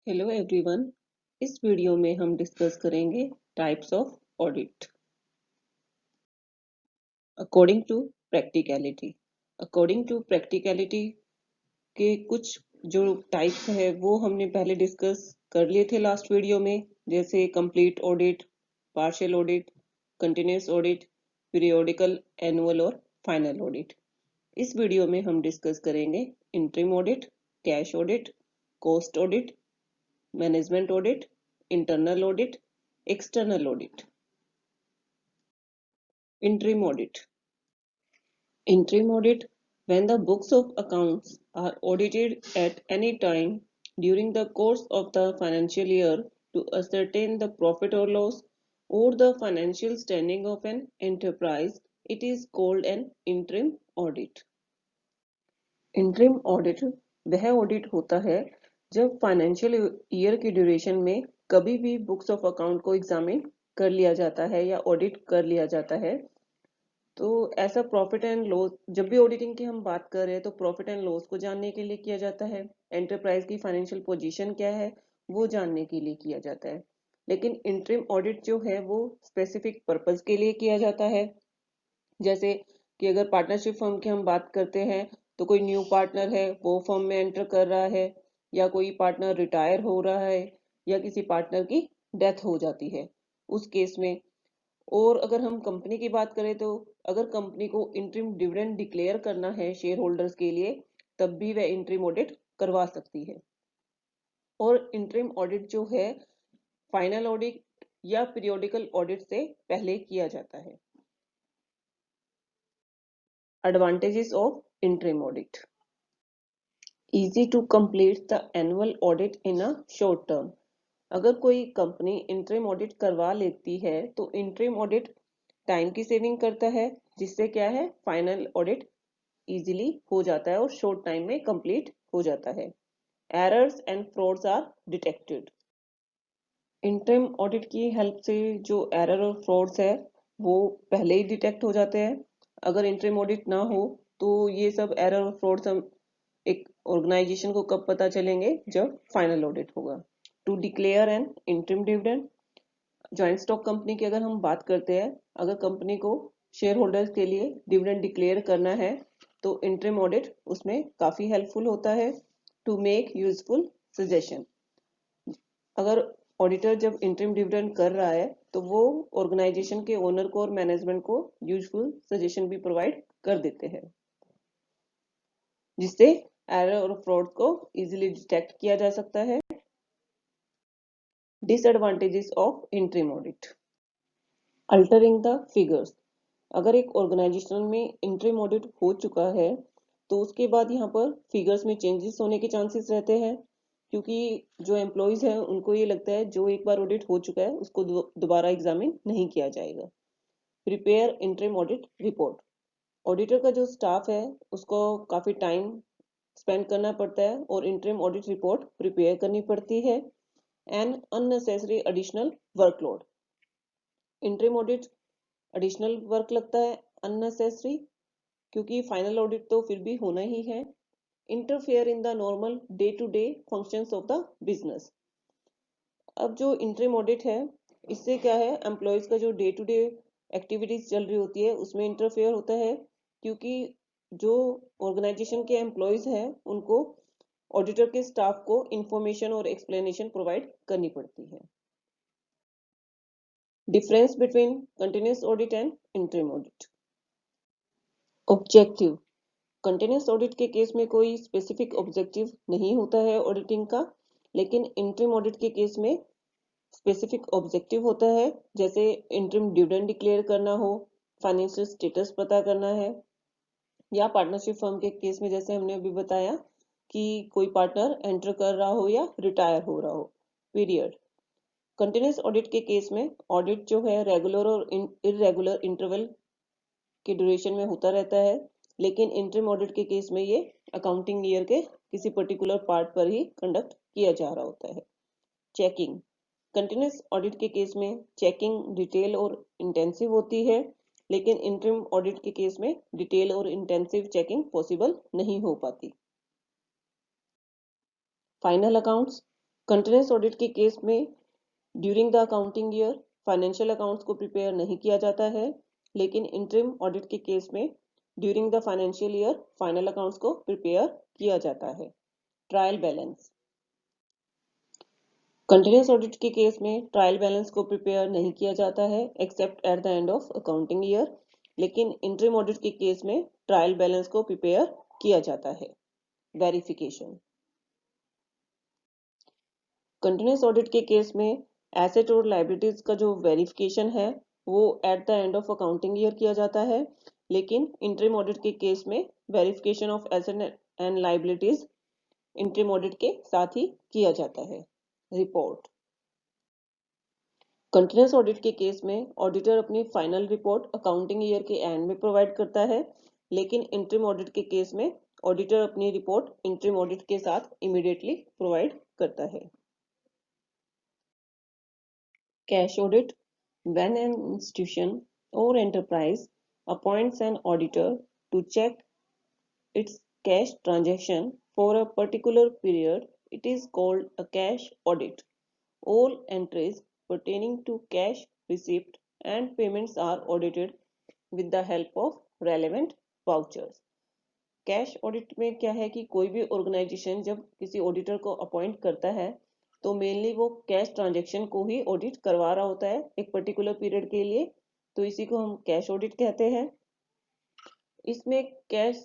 Hello everyone. इस video में हम डिस्कस करेंगे types of audit according to practicality. According to practicality के कुछ जो टाइप्स है वो हमने पहले डिस्कस कर लिए थे लास्ट वीडियो में, जैसे complete audit, partial audit, continuous audit, periodical, annual और फाइनल ऑडिट। इस वीडियो में हम डिस्कस करेंगे interim audit, cash audit, cost audit, management audit, internal audit, external audit. Interim audit. Interim audit, when the books of accounts are audited at any time during the course of the financial year to ascertain the profit or loss or the financial standing of an enterprise, it is called an interim audit. Interim audit वह audit होता है जब financial year की duration में कभी भी books of account को examine कर लिया जाता है या ऑडिट कर लिया जाता है। तो ऐसा प्रॉफिट एंड लॉस, जब भी ऑडिटिंग की हम बात कर रहे हैं तो प्रॉफिट एंड लॉस को जानने के लिए किया जाता है, एंटरप्राइज की फाइनेंशियल पोजीशन क्या है वो जानने के लिए किया जाता है। लेकिन इंटरिम ऑडिट जो है वो स्पेसिफिक पर्पस के लिए किया जाता है। जैसे कि अगर पार्टनरशिप फर्म की हम बात करते हैं तो कोई न्यू पार्टनर है वो फर्म में एंटर कर रहा है, या कोई पार्टनर रिटायर हो रहा है, या किसी पार्टनर की डेथ हो जाती है उस केस में। और अगर हम कंपनी की बात करें तो अगर कंपनी को इंटरिम डिविडेंड डिक्लेयर करना है शेयर होल्डर्स के लिए तब भी वह इंटरिम ऑडिट करवा सकती है। और इंटरिम ऑडिट जो है फाइनल ऑडिट या पीरियोडिकल ऑडिट से पहले किया जाता है। Advantages of interim audit: easy to complete the annual audit in a short term। अगर कोई कंपनी इंटरिम ऑडिट करवा लेती है तो इंटरिम ऑडिट टाइम की सेविंग करता है, जिससे क्या है फाइनल ऑडिट इजीली हो जाता है और शॉर्ट टाइम में कंप्लीट हो जाता है। Errors and frauds are detected. Interim audit की हेल्प से जो एरर और फ्रॉड्स है वो पहले ही डिटेक्ट हो जाते हैं। अगर इंटरिम ऑडिट ना हो तो ये सब एरर और फ्रॉड्स हम एक ऑर्गेनाइजेशन को कब पता चलेंगे, जब फाइनल ऑडिट होगा। To declare an interim dividend, joint stock company की अगर हम बात करते हैं, अगर कंपनी को शेयर होल्डर्स के लिए डिविडेंड डिक्लेयर करना है तो इंटरिम ऑडिट उसमें काफी हेल्पफुल होता है। टू मेक यूजफुल सजेशन, अगर ऑडिटर जब इंटरिम डिविडेंड कर रहा है तो वो ऑर्गेनाइजेशन के ओनर को और मैनेजमेंट को यूजफुल सजेशन भी प्रोवाइड कर देते हैं, जिससे एरर और फ्रॉड को इजीली डिटेक्ट किया जा सकता है। Disadvantages of interim audit: altering the figures, अगर एक ऑर्गेनाइजेशन में इंटरिम ऑडिट हो चुका है तो उसके बाद यहाँ पर फिगर्स में चेंजेस होने के चांसेस रहते हैं, क्योंकि जो एम्प्लॉयज हैं उनको ये लगता है जो एक बार ऑडिट हो चुका है उसको दोबारा एग्जामिन नहीं किया जाएगा। Prepare interim audit report, auditor का जो स्टाफ है उसको काफी टाइम स्पेंड करना पड़ता है और इंटरिम ऑडिट रिपोर्ट प्रिपेयर करनी पड़ती है। And unnecessary additional workload, interim audit additional work लगता है अननेसेसरी, क्योंकि फाइनल ऑडिट तो फिर भी होना ही है। Interfere in the normal day to day functions of the business, अब जो इंटरिम ऑडिट है इससे क्या है एम्प्लॉयज का जो डे टू डे एक्टिविटीज चल रही होती है उसमें इंटरफेयर होता है, क्योंकि जो ऑर्गेनाइजेशन के एम्प्लॉयज हैं उनको ऑडिटर के स्टाफ को इंफॉर्मेशन और एक्सप्लेनेशन प्रोवाइड करनी पड़ती है। Difference between continuous audit and interim audit: objective, continuous audit के केस में कोई स्पेसिफिक ऑब्जेक्टिव नहीं होता है ऑडिटिंग का, लेकिन इंटरिम ऑडिट के केस में स्पेसिफिक ऑब्जेक्टिव होता है, जैसे इंटरिम डिविडेंड डिक्लेयर करना हो, फाइनेंशियल स्टेटस पता करना है, या पार्टनरशिप फर्म के केस में जैसे हमने अभी बताया कि कोई पार्टनर एंटर कर रहा हो या रिटायर हो रहा हो। पीरियड, कंटिन्यूस ऑडिट के केस में ऑडिट जो है रेगुलर और इरेगुलर इंटरवल के ड्यूरेशन में होता रहता है, लेकिन इंटरिम ऑडिट के केस में ये अकाउंटिंग ईयर के किसी पर्टिकुलर पार्ट पर ही कंडक्ट किया जा रहा होता है। चेकिंग, कंटिन्यूस ऑडिट के केस में चेकिंग डिटेल और इंटेंसिव होती है, लेकिन इंटरिम ऑडिट के केस में डिटेल और इंटेंसिव चेकिंग पॉसिबल नहीं हो पाती। फाइनल अकाउंट्स, कंटिन्यूस ऑडिट के केस में during the accounting year financial accounts को प्रिपेयर नहीं किया जाता है, लेकिन इंटरिम ऑडिट के केस में during the financial year final accounts को प्रिपेयर किया जाता है। Trial balance. कंटिन्यूस ऑडिट के केस में ट्रायल बैलेंस को प्रिपेयर नहीं किया जाता है accept at the end of accounting year, लेकिन इंटरिम ऑडिट के केस में ट्रायल बैलेंस को प्रिपेयर किया जाता है। वेरिफिकेशन। कंटिन्यूस ऑडिट के केस में एसेट और लाइबिलिटीज का जो वेरिफिकेशन है वो at the end of accounting year किया जाता है, लेकिन इंटरिम ऑडिट के केस में verification of asset and liabilities interim audit के साथ ही किया जाता है। रिपोर्ट। कंटिन्यूस ऑडिट के केस में ऑडिटर अपनी फाइनल रिपोर्ट अकाउंटिंग ईयर के एंड में प्रोवाइड करता है, लेकिन इंटरिम ऑडिट के केस में ऑडिटर अपनी रिपोर्ट इंटरिम ऑडिट के साथ इमीडिएटली प्रोवाइड करता है। Cash audit. When an institution or enterprise appoints an auditor to check its cash transaction for a particular period, it is called a cash audit. All entries pertaining to cash receipt and payments are audited with the help of relevant vouchers. Cash audit में क्या है कि कोई भी organisation जब किसी auditor को appoint करता है तो मेनली वो कैश ट्रांजैक्शन को ही ऑडिट करवा रहा होता है एक पर्टिकुलर पीरियड के लिए, तो इसी को हम कैश ऑडिट कहते हैं। इसमें कैश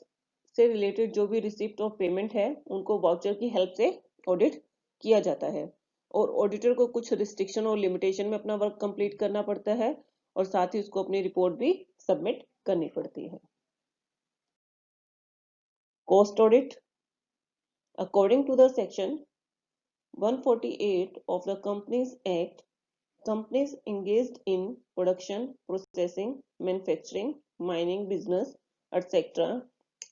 से रिलेटेड जो भी रिसिप्ट और पेमेंट है उनको वाउचर की हेल्प से ऑडिट किया जाता है, और ऑडिटर को कुछ रिस्ट्रिक्शन और लिमिटेशन में अपना वर्क कंप्लीट करना पड़ता है और साथ ही उसको अपनी रिपोर्ट भी सबमिट करनी पड़ती है। Cost audit. According to the section 148 of the Companies Act, companies engaged in production, processing, manufacturing, mining business, etc.,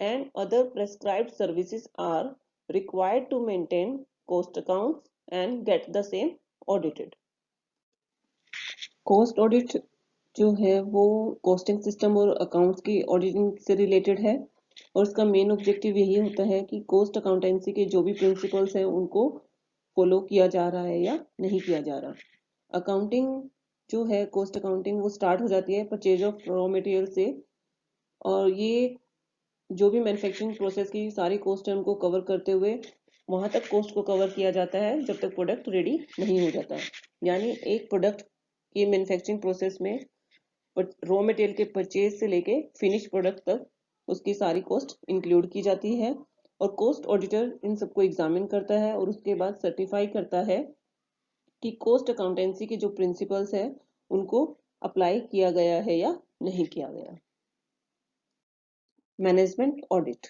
and other prescribed services are required to maintain cost accounts and get the same audited. Cost audit जो है वो costing system और accounts की auditing से related है, और इसका main objective यही होता है कि कोस्ट अकाउंटेंसी के जो भी प्रिंसिपल्स हैं उनको फॉलो किया जा रहा है या नहीं किया जा रहा। अकाउंटिंग जो है कॉस्ट अकाउंटिंग वो स्टार्ट हो जाती है परचेज ऑफ रॉ मटेरियल से, और ये जो भी मैन्युफैक्चरिंग प्रोसेस की सारी कॉस्ट है उनको कवर करते हुए वहां तक कॉस्ट को कवर किया जाता है जब तक प्रोडक्ट रेडी नहीं हो जाता। यानी एक प्रोडक्ट की मैन्युफैक्चरिंग प्रोसेस में रॉ मटेरियल के परचेज से लेके फिनिश प्रोडक्ट तक उसकी सारी कॉस्ट इंक्लूड की जाती है, और कॉस्ट ऑडिटर इन सबको एग्जामिन करता है और उसके बाद सर्टिफाई करता है कि कॉस्ट अकाउंटेंसी के जो प्रिंसिपल्स है उनको अप्लाई किया गया है या नहीं किया गया। Management audit.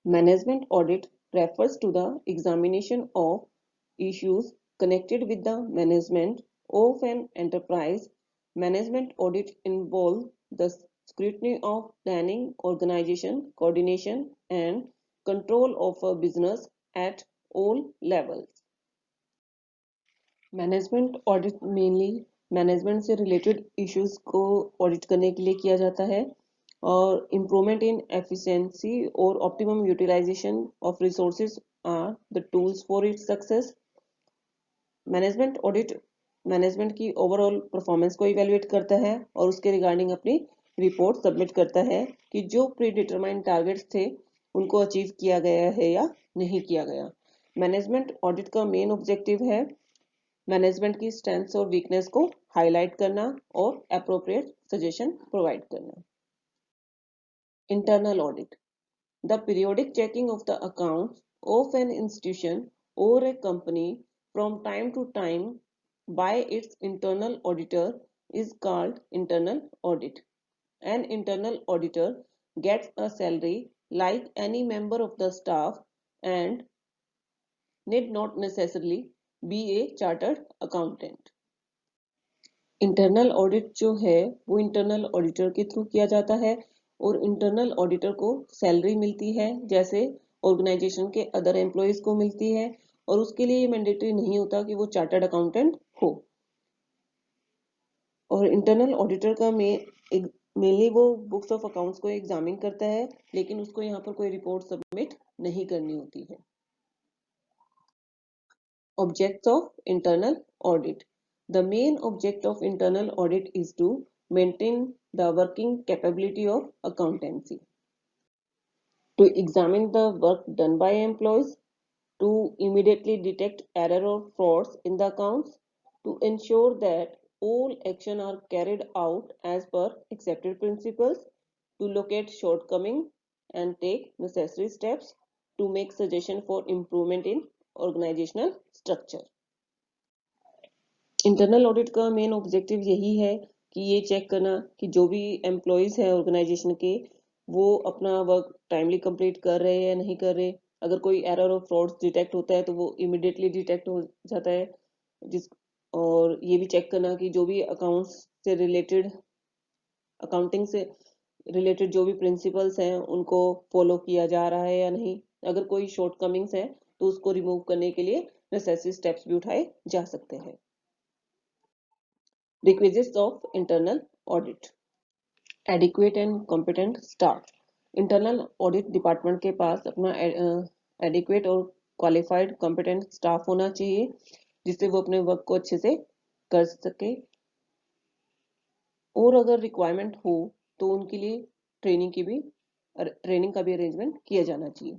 Management audit refers to the examination of issues connected with the management of an enterprise. Management audit involves the scrutiny of planning, organization, coordination, and control of a business at all levels. Management audit mainly management से related issues को audit करने के लिए किया जाता है, और improvement in efficiency और optimum utilisation of resources are the tools for its success. Management audit management की ओवरऑल परफॉर्मेंस को इवेल्युएट करता है और उसके रिगार्डिंग अपनी रिपोर्ट सबमिट करता है कि जो प्री डिटरमाइंड टारगेट्स थे उनको अचीव किया गया है या नहीं किया गया। मैनेजमेंट ऑडिट का मेन ऑब्जेक्टिव है मैनेजमेंट की स्ट्रेंथ्स और वीकनेस को हाईलाइट करना और एप्रोप्रिएट सजेशन प्रोवाइड करना। Internal audit. The periodic checking of the accounts of an institution और a company from time to time by its internal auditor is called internal audit. An internal auditor gets a salary like any member of the staff and need not necessarily be a chartered accountant. Internal audit जो है वो internal auditor के through किया जाता है, और internal auditor को salary मिलती है जैसे ऑर्गेनाइजेशन के अदर एम्प्लॉयज को मिलती है, और उसके लिए ये मैंडेटरी नहीं होता कि वो चार्टर्ड अकाउंटेंट हो। और इंटरनल ऑडिटर का मेनली वो बुक्स ऑफ अकाउंट्स को एग्जामिन करता है, लेकिन उसको यहाँ पर कोई रिपोर्ट सबमिट नहीं करनी होती है। Objects of internal audit. The main object of internal audit is to maintain the working capability of accountancy, to examine the work done by employees, to immediately detect error or frauds in the accounts, to ensure that all action are carried out as per accepted principles, to locate shortcoming and take necessary steps, to make suggestion for improvement in organizational structure. Internal audit का main objective यही है कि ये check करना कि जो भी employees हैं ऑर्गेनाइजेशन के वो अपना वर्क टाइमली कंप्लीट कर रहे हैं या नहीं कर रहे। अगर कोई एरर और फ्रॉड्स डिटेक्ट होता है तो वो इमिडिएटली डिटेक्ट हो जाता है। जिस और ये भी चेक करना कि जो भी अकाउंट्स से रिलेटेड अकाउंटिंग से रिलेटेड जो भी प्रिंसिपल्स हैं उनको फॉलो किया जा रहा है या नहीं। अगर कोई शॉर्टकमिंग्स है तो उसको रिमूव करने के लिए नेसेसरी स्टेप्स भी उठाए जा सकते हैं। Requisites of internal audit. Adequate and competent staff. Internal audit department के पास अपना एडिक्वेट और क्वालिफाइड कॉम्पिटेंट स्टाफ होना चाहिए जिससे वो अपने वर्क को अच्छे से कर सके और अगर रिक्वायरमेंट हो तो उनके लिए ट्रेनिंग का भी अरेंजमेंट किया जाना चाहिए।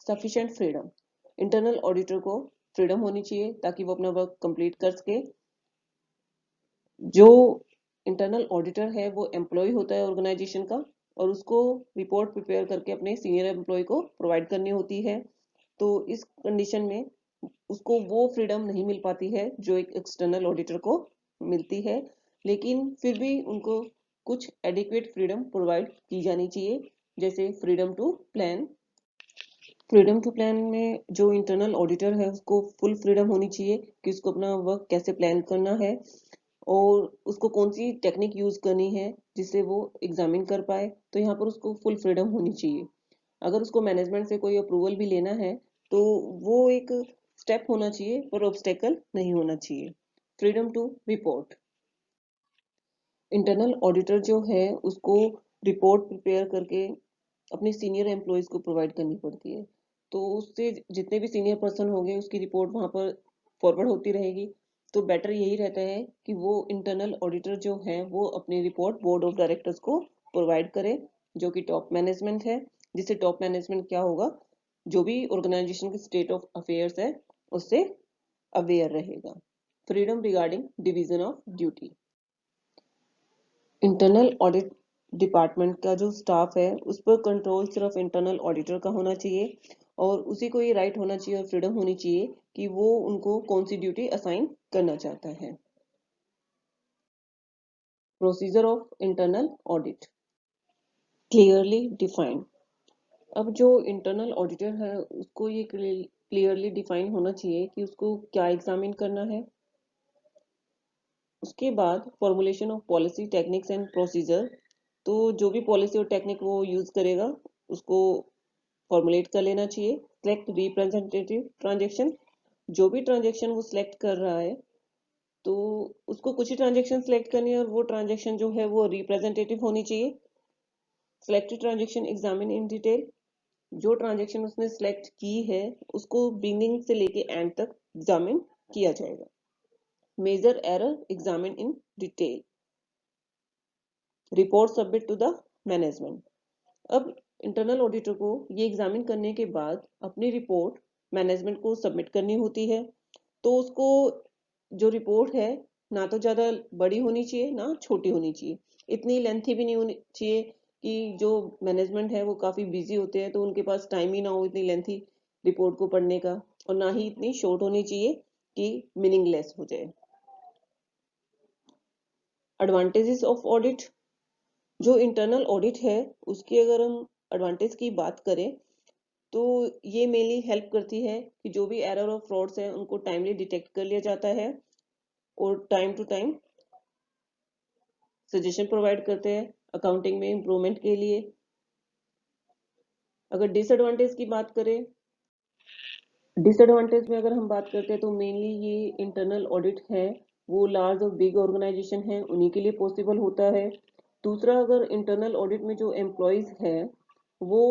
Sufficient freedom. इंटरनल ऑडिटर को फ्रीडम होनी चाहिए ताकि वो अपना वर्क कंप्लीट कर सके। जो इंटरनल ऑडिटर है वो एम्प्लॉय होता है ऑर्गेनाइजेशन का और उसको रिपोर्ट प्रिपेयर करके अपने सीनियर एम्प्लॉय को प्रोवाइड करनी होती है। तो इस कंडीशन में उसको वो फ्रीडम नहीं मिल पाती है जो एक एक्सटर्नल ऑडिटर को मिलती है, लेकिन फिर भी उनको कुछ एडिक्वेट फ्रीडम प्रोवाइड की जानी चाहिए, जैसे freedom to plan. Freedom to plan में जो इंटरनल ऑडिटर है उसको फुल फ्रीडम होनी चाहिए कि उसको अपना वर्क कैसे प्लान करना है और उसको कौन सी टेक्निक यूज करनी है जिससे वो एग्जामिन कर पाए। तो यहाँ पर उसको फुल फ्रीडम होनी चाहिए। अगर उसको मैनेजमेंट से कोई अप्रूवल भी लेना है तो वो एक स्टेप होना चाहिए पर ऑब्स्टेकल नहीं होना चाहिए। Freedom to report. Internal auditor जो है उसको रिपोर्ट प्रिपेयर करके अपने सीनियर एम्प्लॉयज को प्रोवाइड करनी पड़ती है। तो उससे जितने भी सीनियर पर्सन होंगे उसकी रिपोर्ट वहाँ पर फॉरवर्ड होती रहेगी। तो बेटर यही रहता है कि वो इंटरनल ऑडिटर जो है वो अपनी रिपोर्ट बोर्ड ऑफ डायरेक्टर्स को प्रोवाइड करे जो कि टॉप मैनेजमेंट है, जिससे टॉप मैनेजमेंट क्या होगा, जो भी ऑर्गेनाइजेशन की स्टेट ऑफ अफेयर्स है उससे अवेयर रहेगा। Freedom regarding division of duty. Internal audit department का जो स्टाफ है उस पर कंट्रोल सिर्फ इंटरनल ऑडिटर का होना चाहिए और उसी को ये राइट होना चाहिए और फ्रीडम होनी चाहिए कि वो उनको कौन सी ड्यूटी असाइन करना चाहता है। Procedure of internal audit clearly defined. अब जो इंटरनल ऑडिटर है उसको ये क्लियरली डिफाइन होना चाहिए कि उसको क्या एग्जामिन करना है। उसके बाद formulation of policy techniques and procedure. तो जो भी पॉलिसी और टेक्निक वो यूज करेगा उसको फॉर्मुलेट कर लेना चाहिए। Select representative transaction. जो भी ट्रांजेक्शन वो सिलेक्ट कर रहा है तो उसको कुछ ही ट्रांजेक्शन सिलेक्ट करनी है और वो ट्रांजेक्शन जो है वो रिप्रेजेंटेटिव होनी चाहिए। Selected transaction examine in detail. जो ट्रांजेक्शन उसने सिलेक्ट की है उसको बिगिनिंग से लेके एंड तक एग्जामिन किया जाएगा। Major error examine in detail. Report submit to the management. अब इंटरनल ऑडिटर को ये एग्जामिन करने के बाद अपनी रिपोर्ट मैनेजमेंट को सबमिट करनी होती है। तो उसको जो रिपोर्ट है ना तो ज़्यादा बड़ी होनी चाहिए ना छोटी होनी चाहिए, इतनी लेंथी भी नहीं होनी चाहिए कि जो मैनेजमेंट है वो काफ़ी बिजी होते हैं तो उनके पास टाइम ही ना हो इतनी लेंथी रिपोर्ट को पढ़ने का, और ना ही इतनी शॉर्ट होनी चाहिए कि मीनिंगलेस हो जाए। Advantages of audit. जो इंटरनल ऑडिट है उसकी अगर हम एडवांटेज की बात करें तो ये मेनली हेल्प करती है कि जो भी एरर और फ्रॉड्स हैं उनको टाइमली डिटेक्ट कर लिया जाता है और time to time suggestion provide करते हैं अकाउंटिंग में इम्प्रूवमेंट के लिए। अगर डिसएडवांटेज की बात करें, डिसएडवांटेज में अगर हम बात करते हैं तो मेनली ये इंटरनल ऑडिट है वो लार्ज और बिग ऑर्गेनाइजेशन है उन्हीं के लिए पॉसिबल होता है। दूसरा, अगर इंटरनल ऑडिट में जो एम्प्लॉयज है वो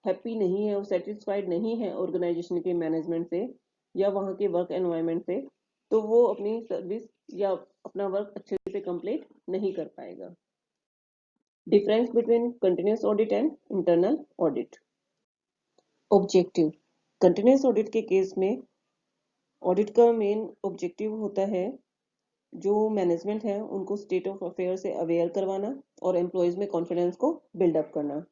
हैप्पी नहीं है और सेटिस्फाइड नहीं है ऑर्गेनाइजेशन के मैनेजमेंट से या वहाँ के वर्क एनवायरनमेंट से, तो वो अपनी सर्विस या अपना वर्क अच्छे से कंप्लीट नहीं कर पाएगा। Difference between continuous audit and internal audit. Objective. Continuous audit के केस में ऑडिट का मेन ऑब्जेक्टिव होता है जो मैनेजमेंट है उनको स्टेट ऑफ अफेयर से अवेयर करवाना और एम्प्लॉयज में कॉन्फिडेंस को बिल्डअप करना।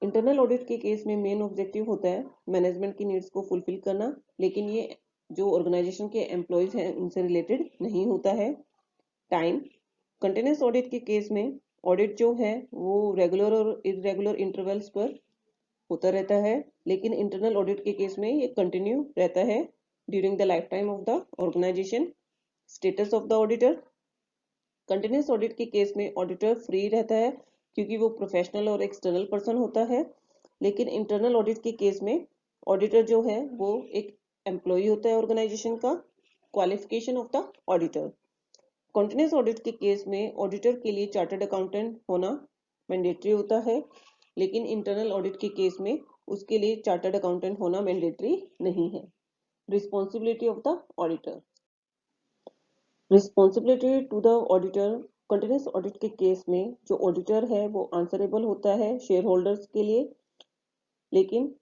इंटरनल ऑडिट के केस में मेन ऑब्जेक्टिव होता है मैनेजमेंट की नीड्स को फुलफिल करना, लेकिन ये जो ऑर्गेनाइजेशन के एम्प्लॉयज हैं उनसे रिलेटेड नहीं होता है। टाइम। कंटिन्यूस ऑडिट के केस में ऑडिट जो है वो रेगुलर और इरेगुलर इंटरवल्स पर होता रहता है, लेकिन इंटरनल ऑडिट के केस में ये कंटिन्यू रहता है during the life time of the organisation. Status of the auditor. Continuous audit के केस में ऑडिटर फ्री रहता है क्योंकि वो प्रोफेशनल और एक्सटर्नल पर्सन होता है, लेकिन इंटरनल ऑडिट के केस में ऑडिटर जो है वो एक एम्प्लॉय होता है ऑर्गेनाइजेशन का। Qualification of the auditor. Continuous audit के केस में ऑडिटर के लिए चार्टर्ड अकाउंटेंट होना मैंडेटरी होता है, लेकिन इंटरनल ऑडिट के केस में उसके लिए चार्टर्ड अकाउंटेंट होना मैंडेटरी नहीं है। Responsibility of the auditor. Responsibility to the auditor. Continuous audit के केस में जो ऑडिटर है वो आंसरेबल होता है शेयर होल्डर्स के लिए, लेकिन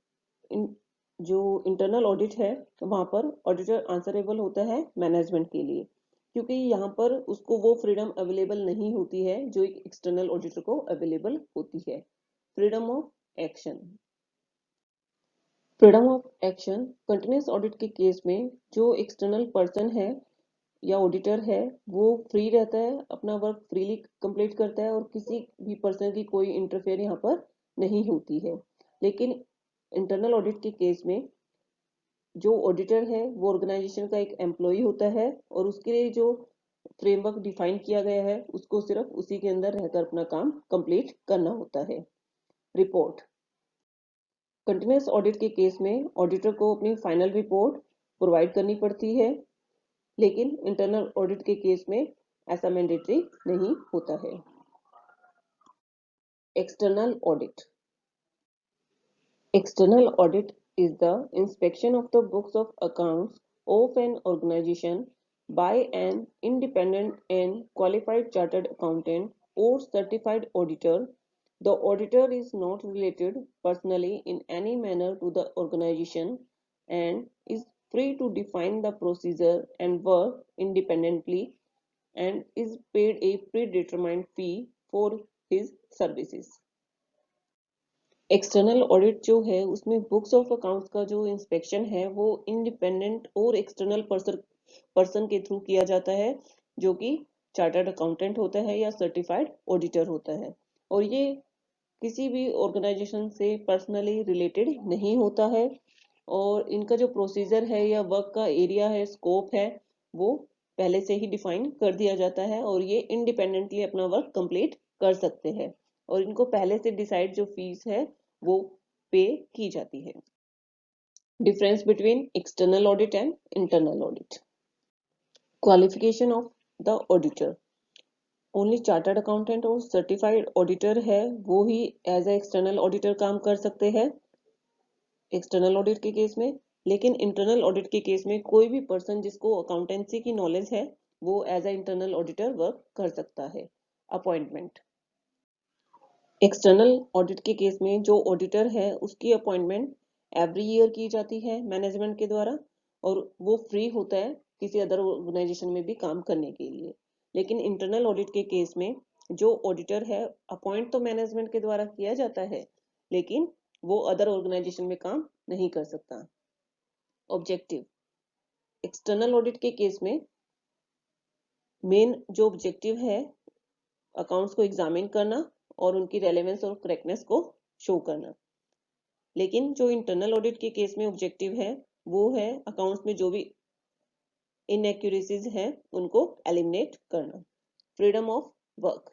जो इंटरनल ऑडिट है वहां पर ऑडिटर आंसरेबल होता है मैनेजमेंट के लिए, क्योंकि यहाँ पर उसको वो फ्रीडम अवेलेबल नहीं होती है जो एक एक्सटर्नल ऑडिटर को अवेलेबल होती है। Freedom of action. Freedom of action. Continuous audit के केस में जो एक्सटर्नल पर्सन है या ऑडिटर है वो फ्री रहता है, अपना वर्क फ्रीली कंप्लीट करता है और किसी भी पर्सन की कोई इंटरफेयर यहाँ पर नहीं होती है। लेकिन इंटरनल ऑडिट के केस में जो ऑडिटर है वो ऑर्गेनाइजेशन का एक एम्प्लॉय होता है और उसके लिए जो फ्रेमवर्क डिफाइन किया गया है उसको सिर्फ उसी के अंदर रहकर अपना काम कंप्लीट करना होता है। रिपोर्ट। कंटिन्यूस ऑडिट के केस में ऑडिटर को अपनी फाइनल रिपोर्ट प्रोवाइड करनी पड़ती है, लेकिन इंटरनल ऑडिट के केस में ऐसा मैंडेटरी नहीं होता है। External audit. External audit is the inspection of the books of accounts of an organization by an independent and qualified chartered accountant or certified auditor. The auditor is not related personally in any manner to the organization and is free to define the procedure and work independently and is paid a predetermined fee for his services. External audit जो है उसमें books of accounts का जो inspection है वो independent और external person के through किया जाता है जो कि चार्टर्ड अकाउंटेंट होता है या सर्टिफाइड ऑडिटर होता है, और ये किसी भी ऑर्गेनाइजेशन से पर्सनली रिलेटेड नहीं होता है और इनका जो प्रोसीजर है या वर्क का एरिया है, स्कोप है, वो पहले से ही डिफाइन कर दिया जाता है और ये इंडिपेंडेंटली अपना वर्क कंप्लीट कर सकते हैं और इनको पहले से डिसाइड जो फीस है वो पे की जाती है। Difference between external audit and internal audit. Qualification of the auditor. Only chartered accountant और सर्टिफाइड ऑडिटर है वो ही एज ए एक्सटर्नल ऑडिटर काम कर सकते हैं एक्सटर्नल ऑडिट के केस में, लेकिन इंटरनल ऑडिट के केस में कोई भी पर्सन जिसको अकाउंटेंसी की नॉलेज है वो as a internal auditor work कर सकता है। अपॉइंटमेंट। एक्सटर्नल ऑडिट के केस में जो ऑडिटर है उसकी अपॉइंटमेंट एवरी ईयर की जाती है मैनेजमेंट के द्वारा और वो फ्री होता है किसी अदर ऑर्गेनाइजेशन में भी काम करने के लिए, लेकिन इंटरनल ऑडिट के केस में जो ऑडिटर है अपॉइंट तो मैनेजमेंट के द्वारा किया जाता है लेकिन वो अदर ऑर्गेनाइजेशन में काम नहीं कर सकता। ऑब्जेक्टिव। एक्सटर्नल ऑडिट के केस में मेन जो ऑब्जेक्टिव है अकाउंट्स को एग्जामिन करना और उनकी रेलेवेंस और करेक्टनेस को शो करना, लेकिन जो इंटरनल ऑडिट के केस में ऑब्जेक्टिव है वो है अकाउंट्स में जो भी इनएक्यूरेसीज हैं उनको एलिमिनेट करना। Freedom of work.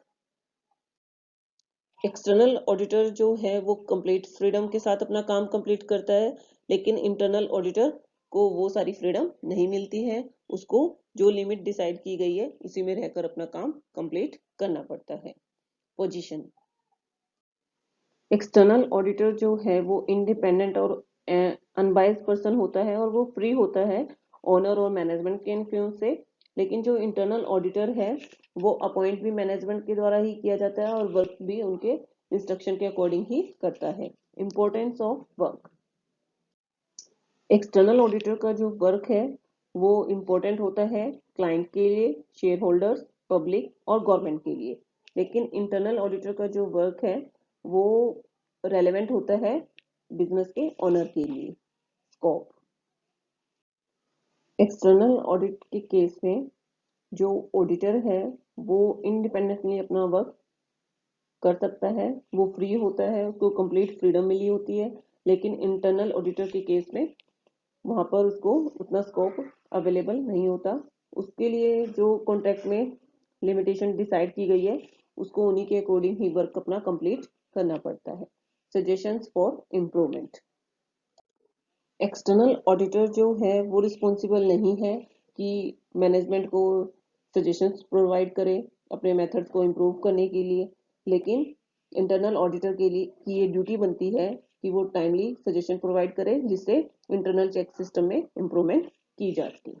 External auditor जो है वो कंप्लीट फ्रीडम के साथ अपना काम कंप्लीट करता है, लेकिन इंटरनल ऑडिटर को वो सारी फ्रीडम नहीं मिलती है, उसको जो लिमिट डिसाइड की गई है उसी में रहकर अपना काम कंप्लीट करना पड़ता है। पोजीशन। एक्सटर्नल ऑडिटर जो है वो इंडिपेंडेंट और अनबायस्ड पर्सन होता है और वो फ्री होता है ओनर और मैनेजमेंट के इन्फ्लुएंस से। लेकिन जो इंटरनल ऑडिटर है वो अपॉइंट भी मैनेजमेंट के द्वारा ही किया जाता है और वर्क भी उनके इंस्ट्रक्शन के अकॉर्डिंग ही करता है। Importance of work. External auditor का जो वर्क है वो इम्पोर्टेंट होता है क्लाइंट के लिए, शेयर होल्डर्स, पब्लिक और गवर्नमेंट के लिए। लेकिन इंटरनल ऑडिटर का जो वर्क है वो रेलेवेंट होता है बिजनेस के ओनर के लिए। स्कोप। एक्सटर्नल ऑडिट के केस में जो ऑडिटर है वो इंडिपेंडेंटली अपना वर्क कर सकता है, वो फ्री होता है, उसको कंप्लीट फ्रीडम मिली होती है। लेकिन इंटरनल ऑडिटर के केस में वहां पर उसको उतना स्कोप अवेलेबल नहीं होता। उसके लिए जो कॉन्ट्रैक्ट में लिमिटेशन डिसाइड की गई है उसको उन्हीं के अकॉर्डिंग ही वर्क अपना कंप्लीट करना पड़ता है। Suggestions for improvement. External auditor जो है वो रिस्पॉन्सिबल नहीं है कि मैनेजमेंट को सजेशंस प्रोवाइड करे अपने मेथड्स को इम्प्रूव करने के लिए। लेकिन इंटरनल ऑडिटर के लिए की ये ड्यूटी बनती है कि वो टाइमली सजेशन प्रोवाइड करे जिससे इंटरनल चेक सिस्टम में इम्प्रूवमेंट की जा सके।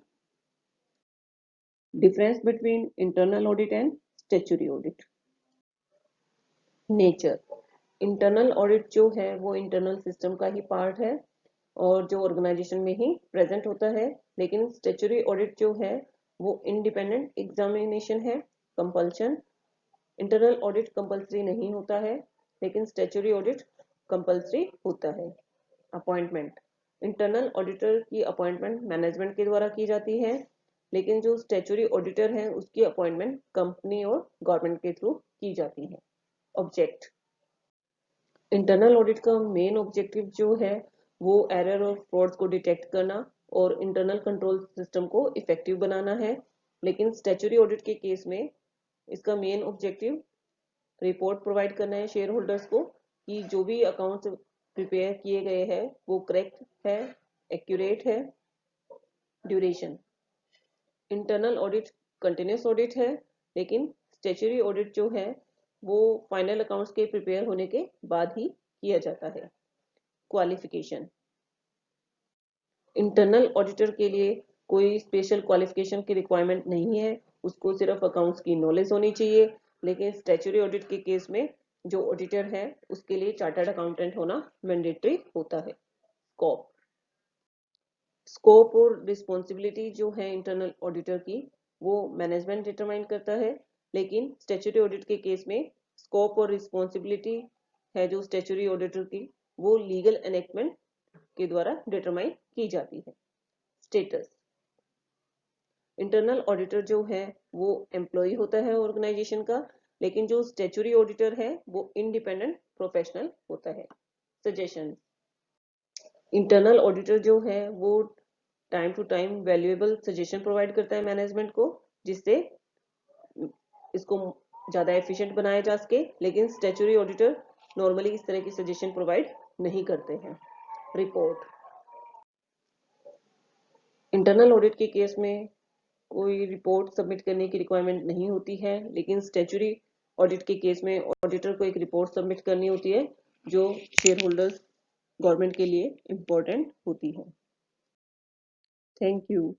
Difference between internal audit and statutory audit. Nature. Internal audit जो है वो इंटरनल सिस्टम का ही पार्ट है और जो ऑर्गेनाइजेशन में ही प्रेजेंट होता है। लेकिन स्टैट्यूटरी ऑडिट जो है वो इंडिपेंडेंट एग्जामिनेशन है, कंपल्शन। इंटरनल ऑडिट कंपल्सरी नहीं होता है लेकिन स्टैट्यूटरी ऑडिट कंपल्सरी होता है। अपॉइंटमेंट। इंटरनल ऑडिटर की अपॉइंटमेंट मैनेजमेंट के द्वारा की जाती है लेकिन जो स्टैट्यूटरी ऑडिटर है उसकी अपॉइंटमेंट कंपनी और गवर्नमेंट के थ्रू की जाती है। ऑब्जेक्ट। इंटरनल ऑडिट का मेन ऑब्जेक्टिव जो है वो एरर और फ्रॉड्स को डिटेक्ट करना और इंटरनल कंट्रोल सिस्टम को इफेक्टिव बनाना है। लेकिन स्टैट्यूटरी ऑडिट के केस में इसका मेन ऑब्जेक्टिव रिपोर्ट प्रोवाइड करना है शेयर होल्डर्स को कि जो भी अकाउंट्स प्रिपेयर किए गए हैं वो करेक्ट है, एक्यूरेट है। Duration. Internal audit continuous audit है लेकिन स्टैट्यूटरी ऑडिट जो है वो फाइनल अकाउंट्स के प्रिपेयर होने के बाद ही किया जाता है। क्वालिफिकेशन। इंटरनल ऑडिटर के लिए कोई स्पेशल क्वालिफिकेशन की रिक्वायरमेंट नहीं है, उसको सिर्फ अकाउंट्स की नॉलेज होनी चाहिए। लेकिन स्टैट्यूटरी ऑडिट के केस में जो ऑडिटर है उसके लिए चार्टर्ड अकाउंटेंट होना मैंडेटरी होता है। स्कोप। स्कोप और रिस्पॉन्सिबिलिटी जो है इंटरनल ऑडिटर की वो मैनेजमेंट डिटरमाइन करता है। लेकिन स्टैट्यूटरी ऑडिट के केस में स्कोप और रिस्पॉन्सिबिलिटी है जो स्टैट्यूटरी ऑडिटर की वो लीगल एनेक्टमेंट के द्वारा डिटरमाइन की जाती है। स्टेटस। इंटरनल ऑडिटर जो है वो एम्प्लॉय होता है ऑर्गेनाइजेशन का लेकिन जो स्टैट्यूटरी ऑडिटर है वो इंडिपेंडेंट प्रोफेशनल होता है। सजेशन। इंटरनल ऑडिटर जो है वो time to time valuable suggestion provide करता है मैनेजमेंट को जिससे इसको ज्यादा एफिशिएंट बनाया जा सके। लेकिन स्टैट्यूटरी ऑडिटर नॉर्मली इस तरह की सजेशन प्रोवाइड नहीं करते हैं। रिपोर्ट। इंटरनल ऑडिट के केस में कोई रिपोर्ट सबमिट करने की रिक्वायरमेंट नहीं होती है लेकिन स्टैट्यूटरी ऑडिट के केस में ऑडिटर को एक रिपोर्ट सबमिट करनी होती है जो शेयर होल्डर्स गवर्नमेंट के लिए इम्पोर्टेंट होती है। Thank you.